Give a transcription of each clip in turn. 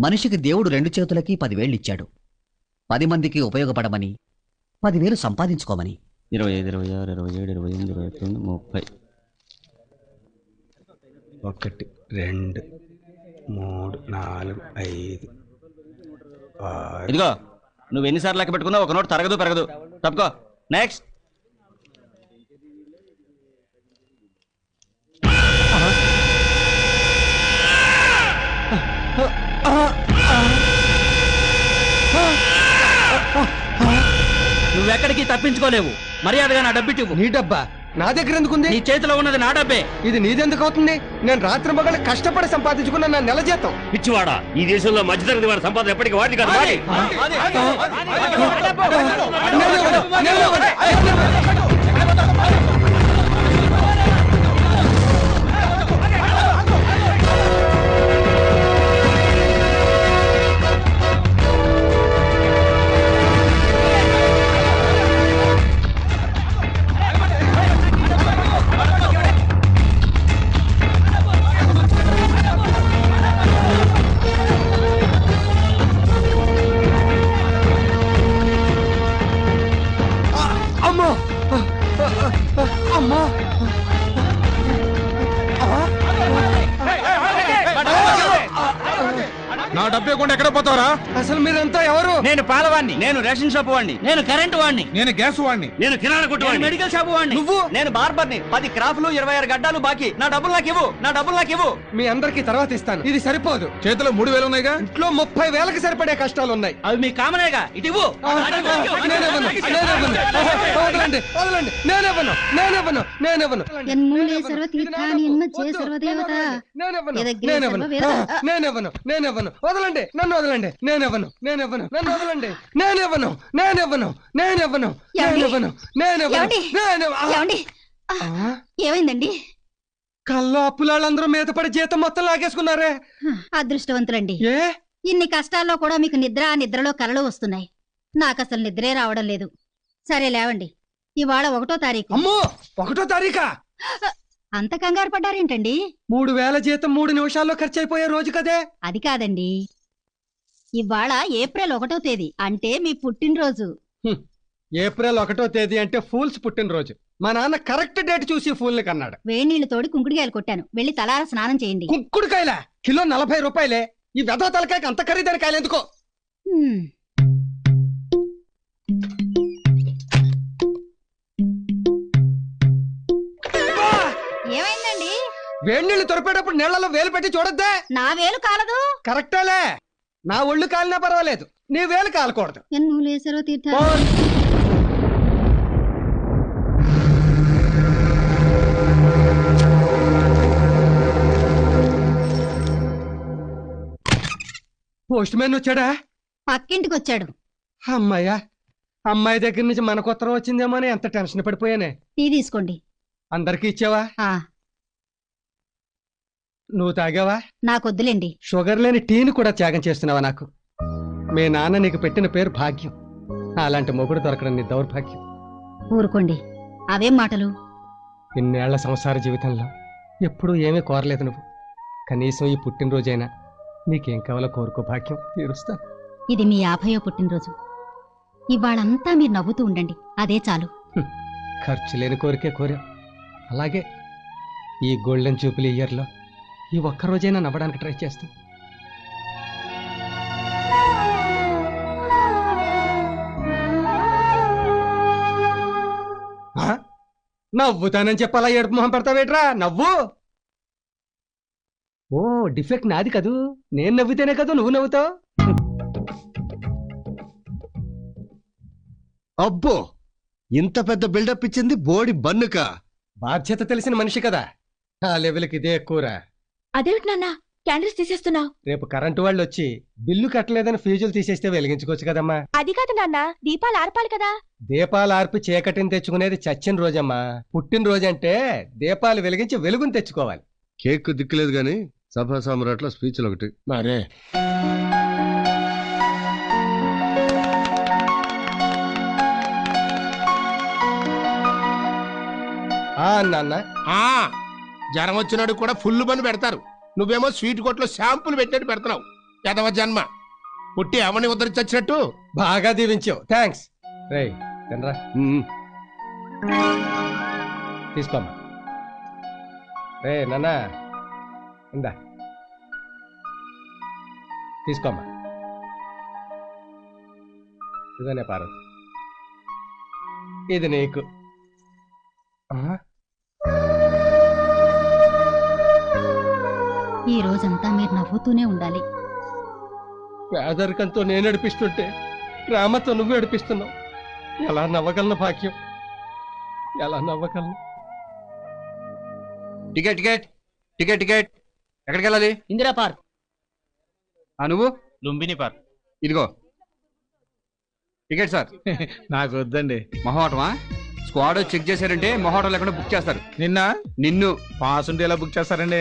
మనిషికి దేవుడు 2 చేతులకి 10,000 ఇచ్చాడు. 10 మందికి ఉపయోగపడమని, 10,000 సంపాదించుకోమని. 25, 26, 27, 28, 29, 30. 1, 2, 3, 4, 5, 6. ఇదిగో నువ్వు ఎన్నిసార్లు లెక్క పెట్టుకున్నా ఒక నోట్ తరగదు పెరగదు. తప్పుకో. నెక్స్ట్. నువ్వెక్కడికి తప్పించుకోలేవు. మర్యాదగా నా డబ్బిట్టు. నీ డబ్బా నా దగ్గర ఎందుకుంది? నీ చేతిలో ఉన్నది నా డబ్బే. ఇది నీదెందుకు అవుతుంది? నేను రాత్రి మగళ్ళు కష్టపడి సంపాదించుకున్న నా నెల జీతం. పిచ్చివాడా, ఈ దేశంలో మధ్యతరగతి వారి సంపాదన ఎప్పటికీ వాడి కాదు. నా డబ్బే కొండ ఎక్కడ పోతావరా? అసలు మీరంతా ఎవరు? నేను పాలవాణ్ణి. నేను రేషన్ షాప్ వాడిని. నేను కరెంట్ వాడిని. నేను గ్యాస్ వాడిని. నేను కిరాణా కొట్టు వాడిని. మెడికల్ షాప్ వాడిని. నువ్వు? నేను బార్బర్ని. 10 క్రాఫ్లు 26 గడ్డాలు బాకీ. నా డబ్బులు నాకు ఇవ్వు. నా డబ్బులు నాకు ఇవ్వు. మీ అందరికి తర్వాత ఇస్తాను. ఇది సరిపోదు. చేతిలో 3,000 ఉన్నాయిగా. ఇంట్లో 30,000కి సరిపడే కష్టాలు ఉన్నాయి. అవి మీ కామనేగా. ఇటు ఇవ్వు. వదలండి, నన్ను వదలండి. నేనెవను. ఏమైందండి? కల్లో అప్పులాళ్ళందరూ మీద పడి జీతం మొత్తం లాగేసుకున్నారే. అదృష్టవంతులండి. ఇన్ని కష్టాల్లో కూడా మీకు నిద్రలో కలలు వస్తున్నాయి. నాకు అసలు నిద్రే రావడం లేదు. సరే లేవండి, ఇవాళ 1వ తారీఖు. అమ్మో, 1వ తారీఖా? అంత కంగారు పడ్డారేంటండి? 3,000 జీతం 3 నిమిషాల్లో ఖర్చు అయిపోయే రోజు కదే. అది కాదండి, ఇవాళ ఏప్రిల్ 1వ తేదీ, అంటే మీ పుట్టినరోజు. ఏప్రిల్ 1వ తేదీ అంటే ఫూల్స్ పుట్టినరోజు. మా నాన్న కరెక్ట్ డేట్ చూసి ఫూల్ ని కన్నాడు. వేణీళ్లు తోడి కుంకుడికాయలు కొట్టాను. వెళ్ళి తలార స్నానం చేయండి. కుంకుడుకాయల కిలో 40 రూపాయలే. ఈ వెధవ తలకాయకి అంత ఖరీదైన కాయలు ఎందుకో? ఏమైందండి? వేణీళ్లు తొరిపేటప్పుడు నీళ్లలో వేలు పెట్టి చూడొద్దే. నా వేలు కాలదు. కరెక్టేలే, నా ఒళ్ళు కాలినా పర్వాలేదు, నీ వేలు కాలకూడదు. ఎన్నులేసరో తీర్థ. పోస్ట్ మ్యాన్ వచ్చాడా? పక్కింటికి వచ్చాడు. అమ్మాయ్యా, అమ్మాయి దగ్గర నుంచి మనకు ఉత్తరం వచ్చిందేమో అని ఎంత టెన్షన్ పడిపోయానే. టీ తీసుకోండి. అందరికి ఇచ్చావా? నువ్వు తాగావా? నాకొద్దులేండి. షుగర్ లేని టీని కూడా త్యాగం చేస్తున్నావా నాకు? మీ నాన్న నీకు పెట్టిన పేరు భాగ్యం. అలాంటి మొగుడు దొరకడం నీ దౌర్భాగ్యం. ఊరుకోండి, అవేం మాటలు? ఇన్నేళ్ల సంసార జీవితంలో ఎప్పుడూ ఏమీ కోరలేదు నువ్వు. కనీసం ఈ పుట్టినరోజైనా నీకేం కావాలో కోరుకో, భాగ్యం తీరుస్తా. ఇది మీ 50వ పుట్టినరోజు. ఇవాళంతా మీరు నవ్వుతూ ఉండండి, అదే చాలు. ఖర్చు లేని కోరికే కోరా. అలాగే ఈ గోల్డెన్ జూపిలీ ఇయర్లో ఈ ఒక్కరోజైనా నవ్వడానికి ట్రై చేస్తాం. నవ్వుతానని చెప్పాలా ఏడుపు మొహం పెడతావేట్రా? నవ్వు. ఓ, డిఫెక్ట్ నాది కదూ. నేను నవ్వితేనే కదా నువ్వు నవ్వుతావు. అబ్బో, ఇంత పెద్ద బిల్డప్ ఇచ్చింది బోడి బన్నుక. బాధ్యత తెలిసిన మనిషి కదా, ఆ లెవెల్కి ఇదే ఎక్కువరా. అదేమిటి నాన్న క్యాండిల్స్ తీసేస్తున్నావు? రేపు కరెంటు వాళ్ళు వచ్చి బిల్లు కట్టలేదని ఫ్యూజులు తీసేస్తే వెలిగించుకోవచ్చు కదమ్మా. అది కాదు నాన్న, దీపాలు ఆర్పాలి కదా. దీపాలు ఆర్పి చీకటిని తెచ్చుకునేది చచ్చిన రోజమ్మా. పుట్టినరోజు అంటే దీపాలు వెలిగించి వెలుగుని తెచ్చుకోవాలి. కేక్ దిక్కులేదు గాని సభా సామ్రాట్ల స్పీచ్లు ఒకటి మరే. నాన్న, జ్వరం వచ్చినాడు కూడా ఫుల్ పని పెడతారు. నువ్వేమో స్వీట్ కొట్లో షాంపులు పెట్టినట్టు పెడతావు. యదవ జన్మ పుట్టి అవని ఉద్ధరించొచ్చినట్టు. బాగా దీవించావు, థ్యాంక్స్. రేయ్ తినరా, ఉమ్. తీసుకోమ్మా. రే నాన్న, ఇందా తీసుకోమ్మా. ఇదనే పార్వతి, ఇది నీకు. ఈ రోజంతా మీరు నవ్వుతూనే ఉండాలి. పేదరికంతో నేను నడిపిస్తుంటే ప్రేమతో నువ్వు నడిపిస్తున్నావు. ఎలా నవ్వగలను భాగ్యం, ఎలా నవ్వగలను? Ticket ticket ticket ticket. ఎక్కడికి వెళ్ళాలి? ఇందిరా పార్క్. నువ్వు? లుంబిని పార్క్. ఇదిగో టికెట్ సార్. నాకు వద్దండి. మొహోటమా? స్క్వాడ్ చెక్ చేశారంటే మొహోటం లేకుండా బుక్ చేస్తారు. నిన్ను పాస్ ఉంటే ఎలా బుక్ చేస్తారండి?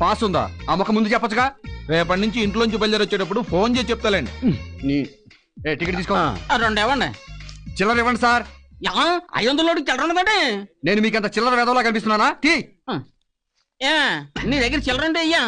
పాస్ ఉందా? ఆ మొక్క ముందు చెప్పొచ్చుగా. రేపటి నుంచి ఇంట్లోంచి బయలుదేరి వచ్చేటప్పుడు ఫోన్ చేసి చెప్తాలండి. టికెట్ తీసుకో. 2 ఇవ్వండి. చిల్లర ఇవ్వండి సార్. 500 చిల్లర ఉన్నదండి. నేను మీకంత చిల్లర వేదవలా కనిపిస్తున్నానా? నీ దగ్గర చిల్లర అంటే అయ్యా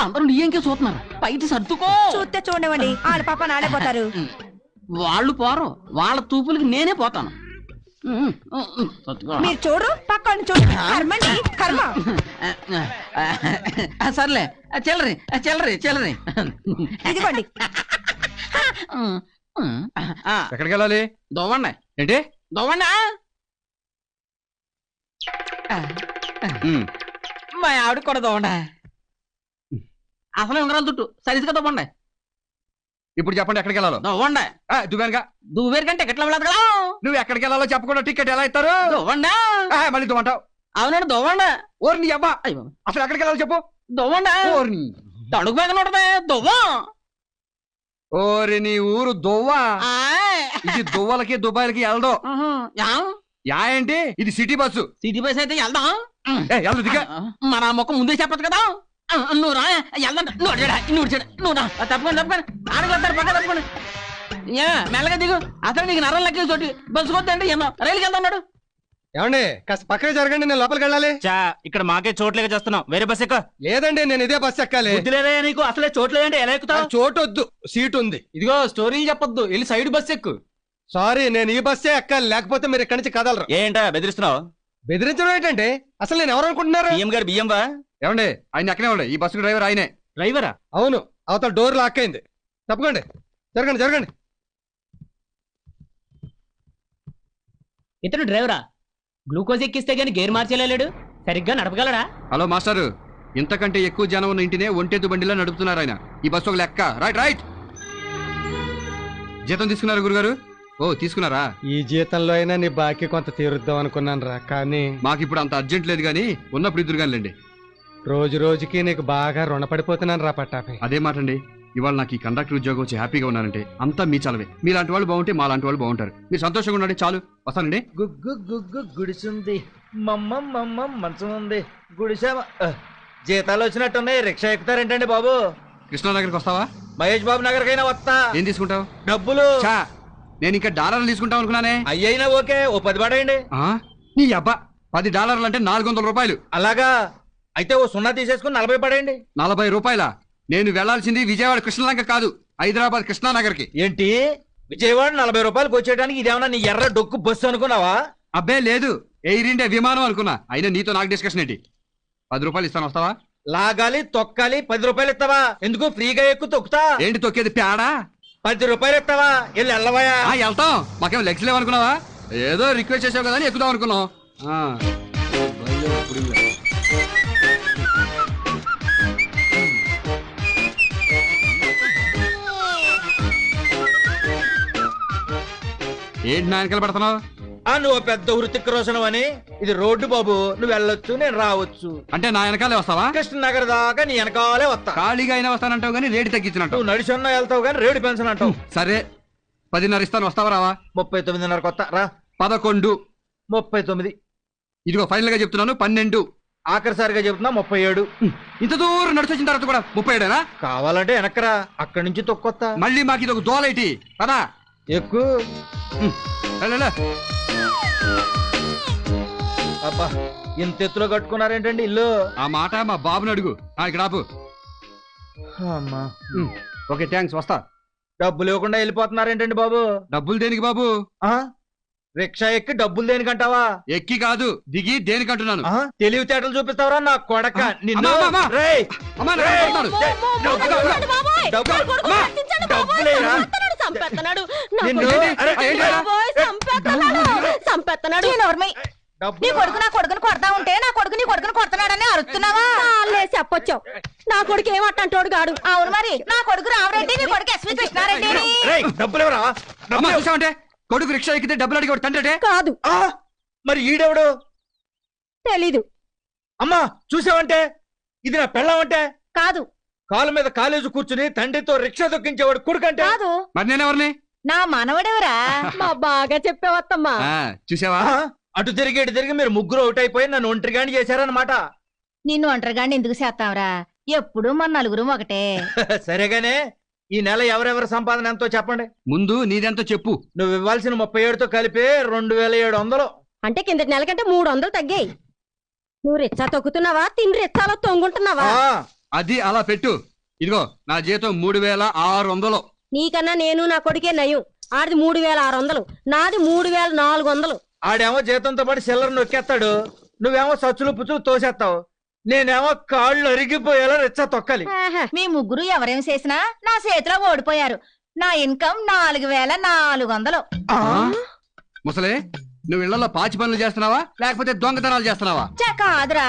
అందరూ నీ ఇంకే చూస్తున్నారు. బయట సర్దుకో. చూస్తే చూడనివ్వండి, ఆడ పాప నాడే పోతారు. వాళ్ళు పోరు, వాళ్ళ తూపులకి నేనే పోతాను. మీరు చూడు, పక్కన చూడు. కర్మండి, కర్మ. సర్లే, చిల్లరి చిల్లరి చిల్లరి ఇదిగోండి. ఎక్కడికి వెళ్ళాలి? దోవండి. ఏంటి దోవండి. మా ఆవిడ కూడా దోవండి. అసలు ఉంగరాలు చుట్టూ సరిగ్గా దోవండి. ఇప్పుడు చెప్పండి ఎక్కడికి వెళ్ళాలో. దోవండి. దువ్వానుగా. దువ్వేరు కంటే ఎట్లా వెళ్ళదు కదా. నువ్వు ఎక్కడికి వెళ్ళాలో చెప్పకుండా టికెట్ ఎలా ఇస్తారు? దోవండి. మళ్ళీ దువ్వంటావు. అవునండి దోవండి. ఓరి నీ అబ్బా, అసలు ఎక్కడికి వెళ్ళాలో చెప్పు. దోవండి. ఓరి తడుగు మీద ఉంటది దువ్వం. ఓరి నీ ఊరు దువ్వా. ఇది దువ్వలకి దుబాయ్లకి వెళ్దో. యా ఏంటి? ఇది సిటీ బస్సు. సిటీ బస్ అయితే వెళ్దాం. వెళ్దు దిగా. మన మొక్క ముందే చెప్పచ్చు కదా. నువ్వు రా, వెళ్దాం. నువ్వు రా, తప్పకుండా తప్పకుండా. ఆడగలుగుతారు పక్క తప్పకుండా. మెల్లగా దిగు. అసలు నీకు నరం లెక్క చోటి బస్సు కొద్దండి. ఏమో రైలుకి వెళ్తాడు. ఏమండి కాస్త పక్కన జరగండి, నేను లోపలికి వెళ్ళాలి. ఇక్కడ మాకే చోట్లేక చేస్తున్నాం. వేరే బస్ ఎక్క. లేదండి, నేను ఇదే బస్సు ఎక్కాలి. లేదే నీకు అసలే చోట్లేదంటే ఎలా ఎక్కుతావు? చోటు వద్దు, సీట్ ఉంది. ఇదిగో స్టోరీలు చెప్పొద్దు, వెళ్ళి సైడ్ బస్ ఎక్కు. సారీ, నేను ఈ బస్సే ఎక్కాలి, లేకపోతే మీరు ఇక్కడి నుంచి కదలరు. ఏంటా బెదిరిస్తున్నావు? బెదిరించడం ఏంటంటే అసలు నేను ఎవరు అనుకుంటున్నారు? బియ్యం గారు బియ్యం బా. ఏమండి ఆయన ఎక్కనే ఉండే. ఈ బస్సు డ్రైవర్ ఆయనే. డ్రైవరా? అవును, అవతల డోర్ లాక్ అయింది. తప్పకండి, జరగండి జరగండి. ఇతను డ్రైవరా? గ్లూకోజ్ ఎక్కిస్తే గానీ గేర్ మార్చేలేడు. సరిగ్గా నడపగలడా? హలో మాస్టారు, ఇంతకంటే ఎక్కువ జనం ఉన్న ఇంటినే ఒంటెద్దు బండిలా నడుపుతున్నారు ఆయన. ఈ బస్సు ఒక లెక్క. Right right. జీతం తీసుకున్నారు గురుగారు? ఓ తీసుకున్నారా? ఈ జీతంలో అయినా నీ బాకీ కొంత తీరుద్దాం అనుకున్నాను రా, కానీ మాకు ఇప్పుడు అంత అర్జెంట్ లేదు గానీ ఉన్నప్పుడు ఇద్దరు కానిలేండి. రోజు రోజుకి నీకు బాగా రుణపడిపోతున్నాను రా పట్టాపై. అదే మాట అండి. ఇవాళ నాకు ఈ కండక్టర్ ఉద్యోగం వచ్చి హ్యాపీగా ఉన్నానంటే అంతా మీ చలవే. మీలాంటి వాళ్ళు బాగుంటే మా లాంటి వాళ్ళు బాగుంటారు. మీరు సంతోషంగా ఉండండి చాలు. వస్తానండి. గుగ్గు గుగ్గు గుడిసుంది, మమ్మ మంచం ఉంది, గుడిసే. జీతాలు వచ్చినట్టున్నాయి. రిక్షా ఎక్కుతారేంటండి బాబు? కృష్ణానగర్కి వస్తావా? మహేష్ బాబు నగర్కైనా వస్తా. ఏం తీసుకుంటావు? డబ్బులు. చా, నేను ఇంకా డాలర్లు తీసుకుంటాం అనుకున్నానే. అయ్యైనా ఓకే, ఓ 10 పడేయండి. నీ అబ్బా, $10 అంటే 400 రూపాయలు. అలాగా? అయితే ఓ 0 తీసేసుకుని 40 పడేయండి. 40 రూపాయలా? నేను వెళ్లాల్సింది విజయవాడ కృష్ణలంక కాదు, హైదరాబాద్ కృష్ణానగర్కి. ఏంటి విజయవాడ 40 రూపాయలకు వచ్చేయడానికి ఇదేమన్నా నీ ఎర్ర డొక్కు బస్సు అనుకున్నావా? అబ్బే లేదు, ఎయిర్ ఇండియా విమానం అనుకున్నా. అయినా నీతో నాకు డిస్కషన్ ఏంటి? 10 రూపాయలు ఇస్తాను, వస్తావా? లాగాలి తొక్కాలి, 10 రూపాయలు ఇస్తావా? ఎందుకు ఫ్రీగా ఎక్కు తొక్కుతా? ఏంటి తొక్కేది పేడా? 10 రూపాయలు ఇస్తావా? వెళ్ళి వెళ్ళవయా. వెళ్తాం, మాకేం లెగ్స్ లేవనుకున్నావా? ఏదో రిక్వెస్ట్ చేసావు కదా అని ఎక్కుదాం అనుకున్నాం. ఏంటి నా వెనకాల పడుతున్నావు? నువ్వు పెద్ద వృత్తికి రోషణం అని. ఇది రోడ్డు బాబు, నువ్వు వెళ్ళొచ్చు, నేను రావచ్చు. అంటే నా వెనకాలే వస్తావా? కృష్ణనగర్ దాకా నీ వెనకాలే వస్తా. ఖాళీగా అయినా వస్తానంటావు కానీ రేటు తగ్గించినట్టు. నువ్వు నడిచొన్నా వెళ్తావు కానీ రేటు పెన్షన్ అంటావు. సరే 10:30 ఇస్తాను, వస్తావా రావా? 39:30 కొత్త రా. 11. 39. ఇదిగో ఫైనల్ గా చెప్తున్నాను 12. ఆఖరిసారిగా చెప్తున్నా 37. ఇంత దూరం నడిచొచ్చిన తర్వాత కూడా 37 కావాలంటే వెనకరా, అక్కడి నుంచి తొక్కొత్తా. మళ్ళీ మాకు ఇది ఒక దోలైటి కదా. ఎక్కు. అబ్బా, ఇంత ఎత్తులో కట్టుకున్నారేంటండి ఇల్లు? ఆ మాట మా బాబుని అడుగు. ఇక్కడ ఆపు. అమ్మా ఓకే థ్యాంక్స్, వస్తా. డబ్బులు ఇవ్వకుండా వెళ్ళిపోతున్నారేంటండి బాబు? డబ్బులు దేనికి బాబు? రిక్షా ఎక్కి డబ్బులు దేనికంటావా? ఎక్కి కాదు, దిగి దేనికంటున్నాను. తెలివితేటలు చూపిస్తావరా నా కొడక? నిన్ను అమ్మా, అమ్మా, రేయ్! అమ్మా, నా కొడుతున్నాడు. డబ్బులేరా? నిన్ను నీ కొడుకు నా కొడుకుని కొడతా ఉంటే నా కొడుకు నీ కొడుకుని కొడుతున్నాడని అరుస్తున్నావా? చెప్పొచ్చావు. నా కొడుకు ఏమంటాడు గాడు? అవును మరి, నా కొడుకు రామరెడ్డి, నీ కొడుకు ఎస్వి కృష్ణారెడ్డి. డబ్బులేవరా? అమ్మా, చూసావంటే కొడుకు రిక్షా ఎక్కితే డబ్బులు అడిగి తండ్రి కాదు. మరి ఈడెవడు? తెలీదు. అమ్మా చూసావంటే ఇది నా పెళ్ళామంటే? కాదు. కాలు మీద కాలేజీ కూర్చుని తండ్రితో రిక్షా దొక్కించేవాడు కొడుకంటే? కాదు. మరి నేనెవరిని? నా మనవడెవరా? మా బాగా చెప్పావత్తమ్మా. చూసావా? అటు తిరిగి ఇటు తిరిగి మీరు ముగ్గురు అవుట్ అయిపోయి నన్ను ఒంటరిగాని చేశారనమాట. నిన్ను ఒంటరిగాని ఎందుకు చేస్తావురా? ఎప్పుడు మన నలుగురు ఒకటే. సరేగానే ఈ నెల ఎవరెవరి సంపాదన ఎంతో చెప్పండి. ముందు నీదెంతో చెప్పు. నువ్వు ఇవ్వాల్సిన 37తో కలిపి 2700. అంటే కిందటి నెల కంటే 300 తగ్గాయి. నువ్వు రిచ్చా తొక్కుతున్నావా? తిని రిచ్చాలో తొంగుంటున్నావా? అది అలా పెట్టు. ఇదిగో నా జీతం 3600. నీకన్నా నేను నా కొడుకే నయం. ఆడిది 3600, నాది 3400. ఆడేమో జీతంతో పాటు సిల్లర్ నొక్కేస్తాడు, నువ్వేమో సచ్చులు పుచ్చులు తోసేస్తావు. నేనేమో కాళ్ళు అరిగిపోయేలా రిచ్చా తొక్కాలి. మీ ముగ్గురు ఎవరేం చేసినా నా చేతిలో ఓడిపోయారు. నా ఇన్కమ్ 4400. ముసలే, నువ్వు ఇళ్లలో పాచి పనులు చేస్తున్నావా లేకపోతే దొంగతనాలు చేస్తున్నావా? కాదురా,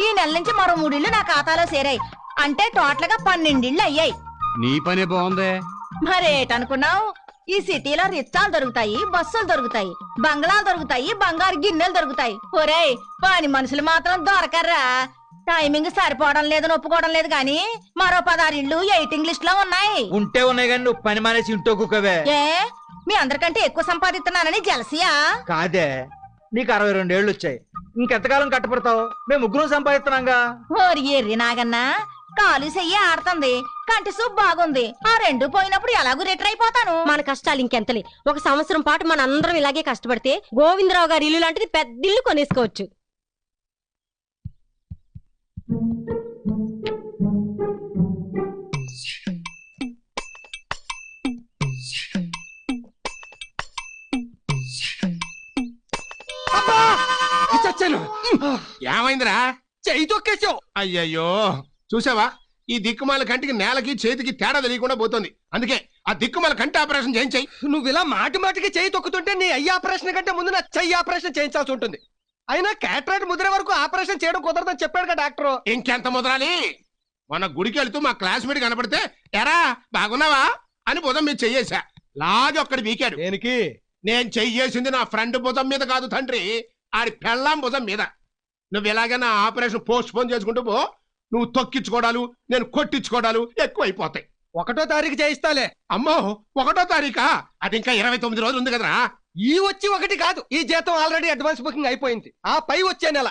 ఈ నెల నుంచి మరో 3 ఇళ్ళు నా ఖాతాలో చేరాయి. అంటే టోటల్ గా 12 ఇళ్ళు అయ్యాయి. నీ పనే బాగుందే. మరేటనుకున్నావు? ఈ సిటీలో రిచ్చాలు దొరుకుతాయి, బస్సులు దొరుకుతాయి, బంగ్లాలు దొరుకుతాయి, బంగారు గిన్నెలు దొరుకుతాయి. ఒరేయ్, పని మనుషులు మాత్రం దొరకర్రా. టైమింగ్ సరిపోవడం లేదని ఒప్పుకోవడం లేదు గాని మరో 16 ఇళ్ళు వెయిటింగ్ లిస్ట్ లో ఉన్నాయి. ఉంటే ఉన్నాయి కానీ నువ్వు పని మానేసి ఇంటో కుక్కవే. ఏ మీ అందరికంటే ఎక్కువ సంపాదిస్తున్నానని జలసియా? కాదే, నీకు 62 ఏళ్ళు వచ్చాయి. ఇంకెంతకాలం కట్టపడతావు? మేము ముగ్గురం సంపాదిస్తున్నాంగా. ఓరి ఎర్రి నాగన్నా, కాలు చెయ్యి ఆడుతుంది, కంటి సూప్ బాగుంది. ఆ 2 పోయినప్పుడు ఎలాగూ రిటర్ అయిపోతాను. మన కష్టాలు ఇంకెంతలే. 1 సంవత్సరం పాటు మన అందరం ఇలాగే కష్టపడితే గోవిందరావు గారి ఇల్లు లాంటిది పెద్ద ఇల్లు కొనేసుకోవచ్చు. ఏమైందిరా? చెయ్యి తొక్కేసావు. అయ్యయ్యో, చూసావా? ఈ దిక్కుమాల కంటికి నేలకి చేతికి తేడా తెలియకుండా పోతుంది. అందుకే ఆ దిక్కుమాల కంటి ఆపరేషన్ చేయించాయి. నువ్వు ఇలా మాటి మాటికి చెయ్యి తొక్కుతుంటే నీ అయ్యి ఆపరేషన్ కంటే ముందు నా చెయ్యి ఆపరేషన్ చేయించాల్సి ఉంటుంది. అయినా క్యాటరాక్ట్ ముదిరే వరకు ఆపరేషన్ చేయడం కుదరదని చెప్పాడు కదా డాక్టర్. ఇంకెంత ముదరాలి? మన గుడికి వెళుతూ మా క్లాస్మేట్ కనపడితే ఎరా బాగున్నావా అని భుజం మీద చెయ్యేశా. లాగి ఒక్కడి వీకాడు. దేనికి? నేను చెయ్యేసింది నా ఫ్రెండ్ భుజం మీద కాదు తండ్రి, ఆడి పెళ్ళాం భుజం మీద. నువ్వు ఎలాగైనా ఆపరేషన్ పోస్ట్ పోన్ చేసుకుంటూ పో. నువ్వు తొక్కించుకోవడాలు, నేను కొట్టించుకోవడాలు ఎక్కువైపోతాయి. 1వ తారీఖు చేయిస్తాలే. అమ్మో, 1వ తారీఖా? అది ఇంకా 29 రోజులు ఉంది కదరా. ఈ వచ్చి 1 కాదు, ఈ జీతం ఆల్రెడీ అడ్వాన్స్ బుకింగ్ అయిపోయింది. ఆ పై వచ్చే నెల